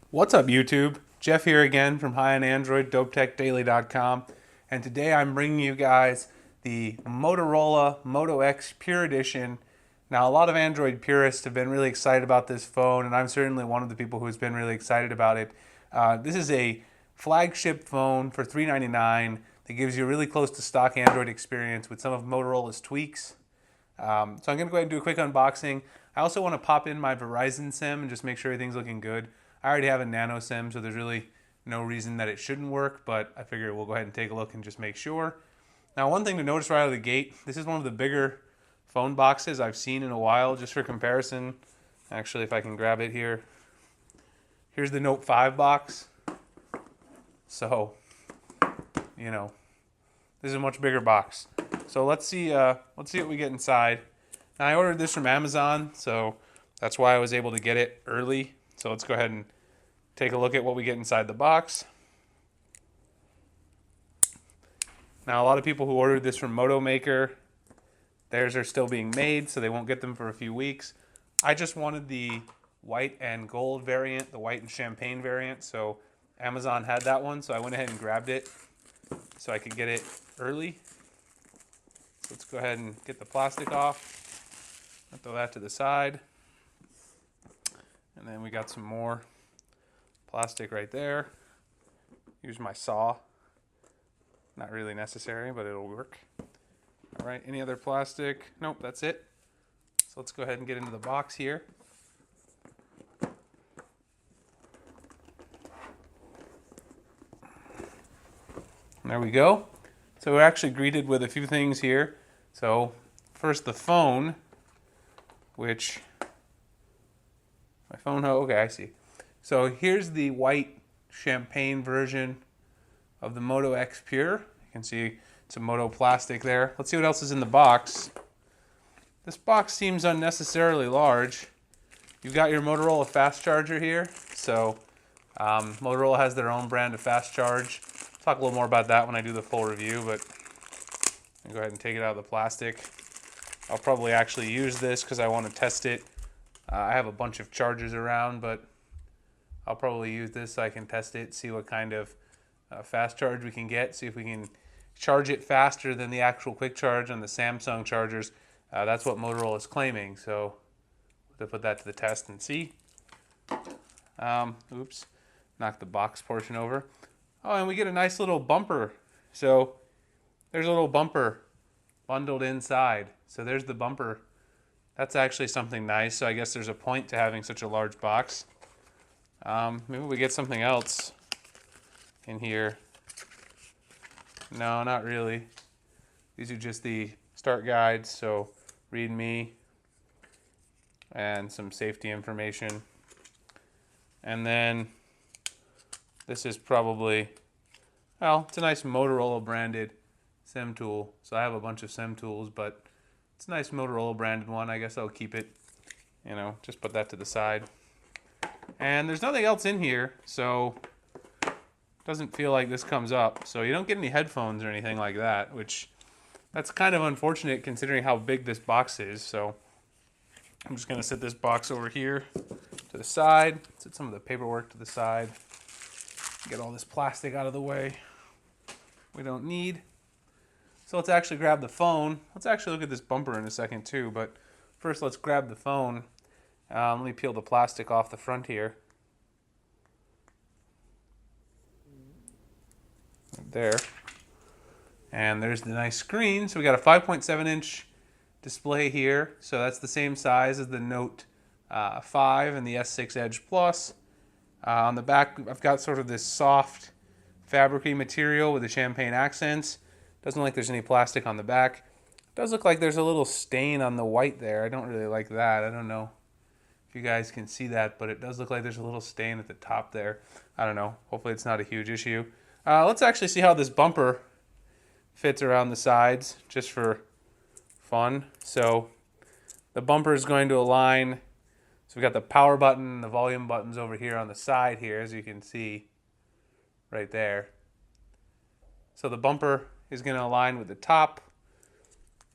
What's up, YouTube? Jeff here again from High on Android, DopeTechDaily.com, and today I'm bringing you guys the Motorola Moto X Pure Edition. Now, a lot of Android purists have been really excited about this phone, and I'm certainly one of the people who's been really excited about it. This is a flagship phone for $399 that gives you a really close to stock Android experience with some of Motorola's tweaks. So I'm going to go ahead and do a quick unboxing. I also want to pop in my Verizon SIM and just make sure everything's looking good. I already have a nano SIM, so there's really no reason that it shouldn't work, but I figure we'll go ahead and take a look and just make sure. Now, one thing to notice right out of the gate, this is one of the bigger phone boxes I've seen in a while, just for comparison. Actually, if I can grab it here. Here's the Note 5 box. So, you know, this is a much bigger box. So let's see what we get inside. Now, I ordered this from Amazon, so that's why I was able to get it early. So let's go ahead and take a look at what we get inside the box. Now, a lot of people who ordered this from Moto Maker, theirs are still being made, so they won't get them for a few weeks. I just wanted the white and gold variant, the white and champagne variant, so Amazon had that one, so I went ahead and grabbed it so I could get it early. So let's go ahead and get the plastic off. I'll throw that to the side. And then we got some more plastic right there. Use my saw. Not really necessary, but it'll work. All right, any other plastic? Nope, that's it. So let's go ahead and get into the box here. And there we go. So we're actually greeted with a few things here. So first the phone, which my phone, oh, okay, I see. So here's the white champagne version of the Moto X Pure. You can see some Moto plastic there. Let's see what else is in the box. This box seems unnecessarily large. You've got your Motorola fast charger here. So Motorola has their own brand of fast charge. I'll talk a little more about that when I do the full review, but I'll go ahead and take it out of the plastic. I'll probably actually use this because I want to test it. I have a bunch of chargers around, but I'll probably use this so I can test it, see what kind of fast charge we can get, see if we can charge it faster than the actual quick charge on the Samsung chargers. That's what Motorola is claiming, so we'll put that to the test and see. Oops, knocked the box portion over. Oh, and we get a nice little bumper. So there's a little bumper bundled inside. So there's the bumper. That's actually something nice. So I guess there's a point to having such a large box. Maybe we get something else in here. No, not really. These are just the start guides. So read me and some safety information. And then this is probably, well, it's a nice Motorola branded SIM tool. So I have a bunch of SIM tools, but it's a nice Motorola branded one. I guess I'll keep it, just put that to the side. And there's nothing else in here, so it doesn't feel like this comes up. So you don't get any headphones or anything like that, which that's kind of unfortunate considering how big this box is. So I'm just going to set this box over here to the side, set some of the paperwork to the side, get all this plastic out of the way we don't need. So let's actually grab the phone. Let's actually look at this bumper in a second too, but first let's grab the phone. Let me peel the plastic off the front here. Right there. And there's the nice screen. So we got a 5.7-inch display here. So that's the same size as the Note 5 and the S6 Edge Plus. On the back, I've got sort of this soft fabric-y material with the champagne accents. Doesn't look like there's any plastic on the back. It does look like there's a little stain on the white there. I don't really like that. I don't know if you guys can see that, but it does look like there's a little stain at the top there. I don't know. Hopefully it's not a huge issue. Let's actually see how this bumper fits around the sides, just for fun. So the bumper is going to align. So we've got the power button, the volume buttons over here on the side here, as you can see right there. So the bumper is going to align with the top,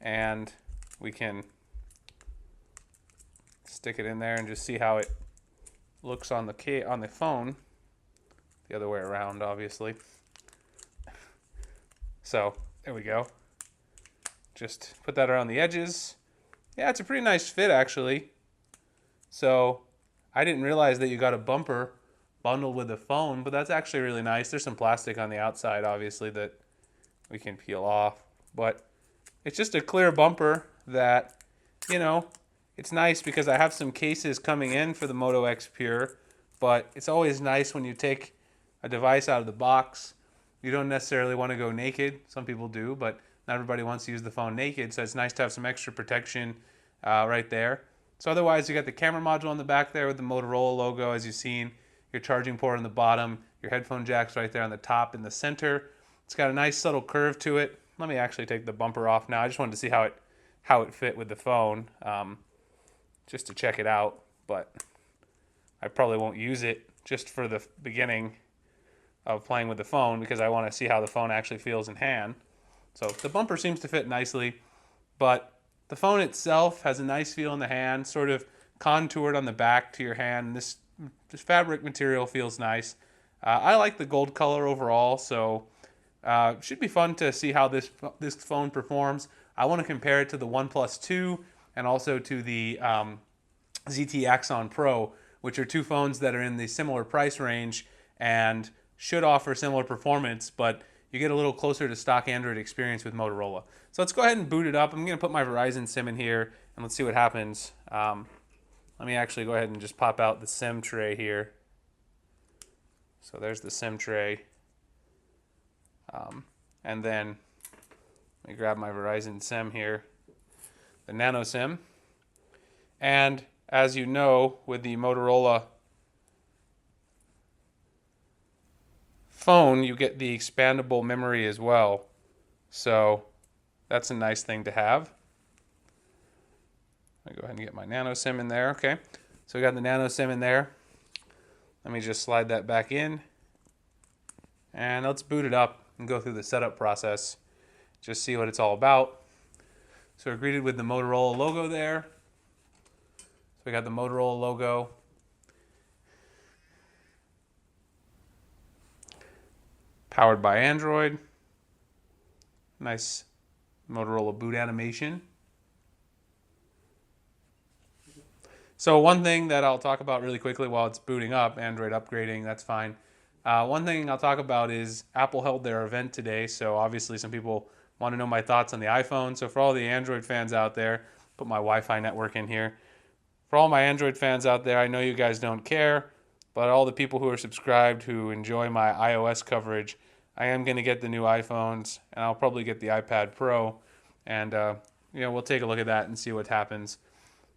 and we can stick it in there and just see how it looks on the phone. The other way around, obviously. So there we go. Just put that around the edges. Yeah, it's a pretty nice fit actually. So I didn't realize that you got a bumper bundled with the phone, but that's actually really nice. There's some plastic on the outside, obviously, that we can peel off. But it's just a clear bumper that, you know, it's nice because I have some cases coming in for the Moto X Pure, but it's always nice when you take a device out of the box. You don't necessarily want to go naked. Some people do, but not everybody wants to use the phone naked, so it's nice to have some extra protection right there. So otherwise, you got the camera module on the back there with the Motorola logo, as you've seen. Your charging port on the bottom, your headphone jack's right there on the top in the center. It's got a nice subtle curve to it. Let me actually take the bumper off now. I just wanted to see how it fit with the phone, just to check it out. But I probably won't use it just for the beginning of playing with the phone because I want to see how the phone actually feels in hand. So the bumper seems to fit nicely, but the phone itself has a nice feel in the hand, sort of contoured on the back to your hand. This fabric material feels nice. I like the gold color overall, so should be fun to see how this phone performs. I want to compare it to the OnePlus 2 and also to the ZT Axon Pro, which are two phones that are in the similar price range and should offer similar performance, but you get a little closer to stock Android experience with Motorola. So let's go ahead and boot it up. I'm going to put my Verizon SIM in here, and let's see what happens. Let me actually go ahead and just pop out the SIM tray here. So there's the SIM tray. And then let me grab my Verizon SIM here, the Nano SIM. And as you know, with the Motorola phone, you get the expandable memory as well. So that's a nice thing to have. Let me go ahead and get my Nano SIM in there. Okay, so we got the Nano SIM in there. Let me just slide that back in. And let's boot it up and go through the setup process. Just see what it's all about. So we're greeted with the Motorola logo there. So we got the Motorola logo. Powered by Android. Nice Motorola boot animation. So one thing that I'll talk about really quickly while it's booting up, Android upgrading, that's fine. One thing I'll talk about is Apple held their event today, so obviously some people want to know my thoughts on the iPhone. So for all the Android fans out there, put my Wi-Fi network in here. For all my Android fans out there, I know you guys don't care, but all the people who are subscribed who enjoy my iOS coverage, I am going to get the new iPhones, and I'll probably get the iPad Pro, and we'll take a look at that and see what happens.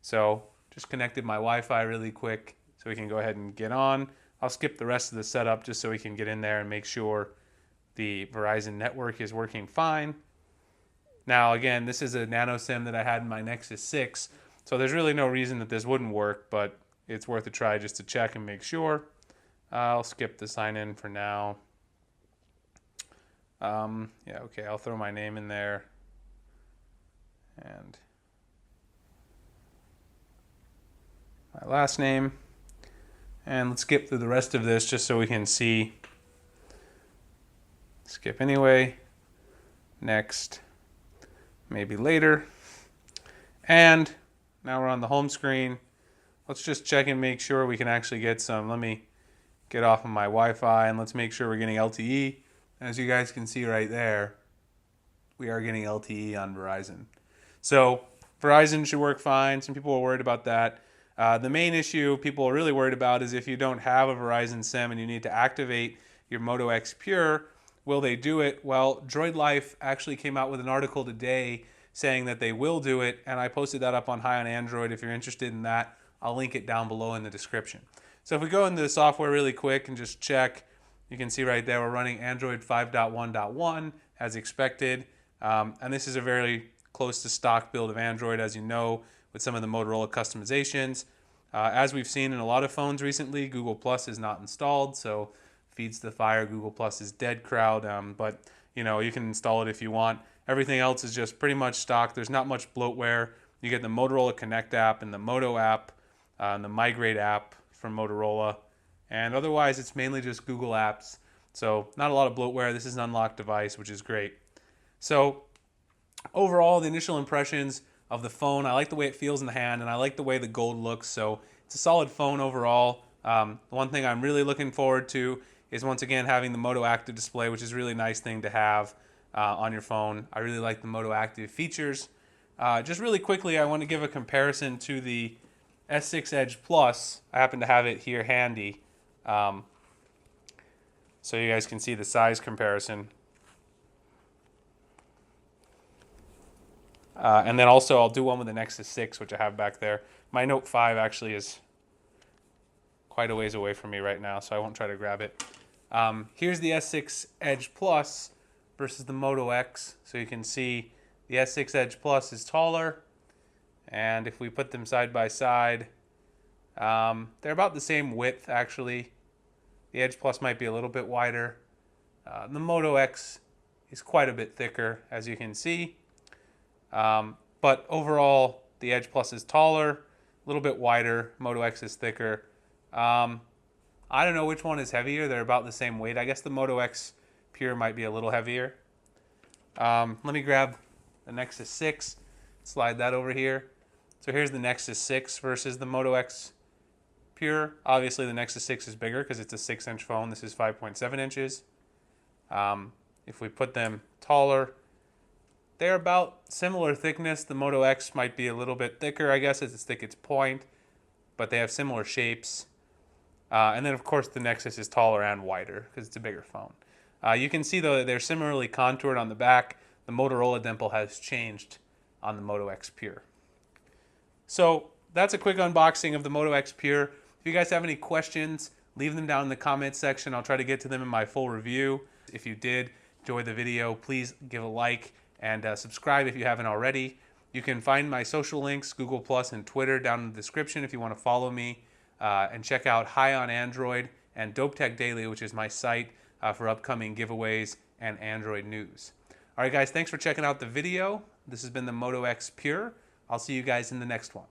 So just connected my Wi-Fi really quick so we can go ahead and get on. I'll skip the rest of the setup just so we can get in there and make sure the Verizon network is working fine. Now again, this is a Nano SIM that I had in my Nexus 6, so there's really no reason that this wouldn't work, but it's worth a try just to check and make sure. I'll skip the sign in for now. Okay, I'll throw my name in there. And my last name. And let's skip through the rest of this just so we can see. Skip anyway. Next. Maybe later. And now we're on the home screen. Let's just check and make sure we can actually get some. Let me get off of my Wi-Fi and let's make sure we're getting LTE. As you guys can see right there, we are getting LTE on Verizon. So Verizon should work fine. Some people are worried about that. The main issue people are really worried about is if you don't have a Verizon SIM and you need to activate your Moto X Pure, will they do it? Well, Droid Life actually came out with an article today saying that they will do it, and I posted that up on High on Android. If you're interested in that, I'll link it down below in the description. So if we go into the software really quick and just check, you can see right there we're running Android 5.1.1 as expected, and this is a very close to stock build of Android, as you know, with some of the Motorola customizations. As we've seen in a lot of phones recently, Google Plus is not installed, so feeds the fire. Google Plus is dead crowd, but you can install it if you want. Everything else is just pretty much stock. There's not much bloatware. You get the Motorola Connect app and the Moto app, and the Migrate app from Motorola. And otherwise, it's mainly just Google apps. So not a lot of bloatware. This is an unlocked device, which is great. So overall, the initial impressions of the phone, I like the way it feels in the hand, and I like the way the gold looks. So it's a solid phone overall. The one thing I'm really looking forward to is, once again, having the Moto Active display, which is a really nice thing to have on your phone. I really like the Moto Active features. Just really quickly, I want to give a comparison to the S6 Edge Plus. I happen to have it here handy, so you guys can see the size comparison. And then also I'll do one with the Nexus 6, which I have back there. My Note 5 actually is quite a ways away from me right now, so I won't try to grab it. Here's the S6 Edge Plus versus the Moto X. So you can see the S6 Edge Plus is taller, and if we put them side by side, they're about the same width actually. The Edge Plus might be a little bit wider. The Moto X is quite a bit thicker, as you can see. But overall, the Edge Plus is taller, a little bit wider. Moto X is thicker. I don't know which one is heavier. They're about the same weight. I guess the Moto X Pure might be a little heavier. Let me grab the Nexus 6, slide that over here. So here's the Nexus 6 versus the Moto X Pure. Obviously, the Nexus 6 is bigger because it's a 6-inch phone. This is 5.7 inches. If we put them taller, they're about similar thickness. The Moto X might be a little bit thicker, I guess, as it's thick its point, but they have similar shapes. And then, of course, the Nexus is taller and wider because it's a bigger phone. You can see, though, that they're similarly contoured on the back. The Motorola dimple has changed on the Moto X Pure. So that's a quick unboxing of the Moto X Pure. If you guys have any questions, leave them down in the comments section. I'll try to get to them in my full review. If you did enjoy the video, please give a like and subscribe if you haven't already. You can find my social links, Google Plus and Twitter, down in the description if you want to follow me. And check out High on Android and Dope Tech Daily, which is my site for upcoming giveaways and Android news. All right, guys, thanks for checking out the video. This has been the Moto X Pure. I'll see you guys in the next one.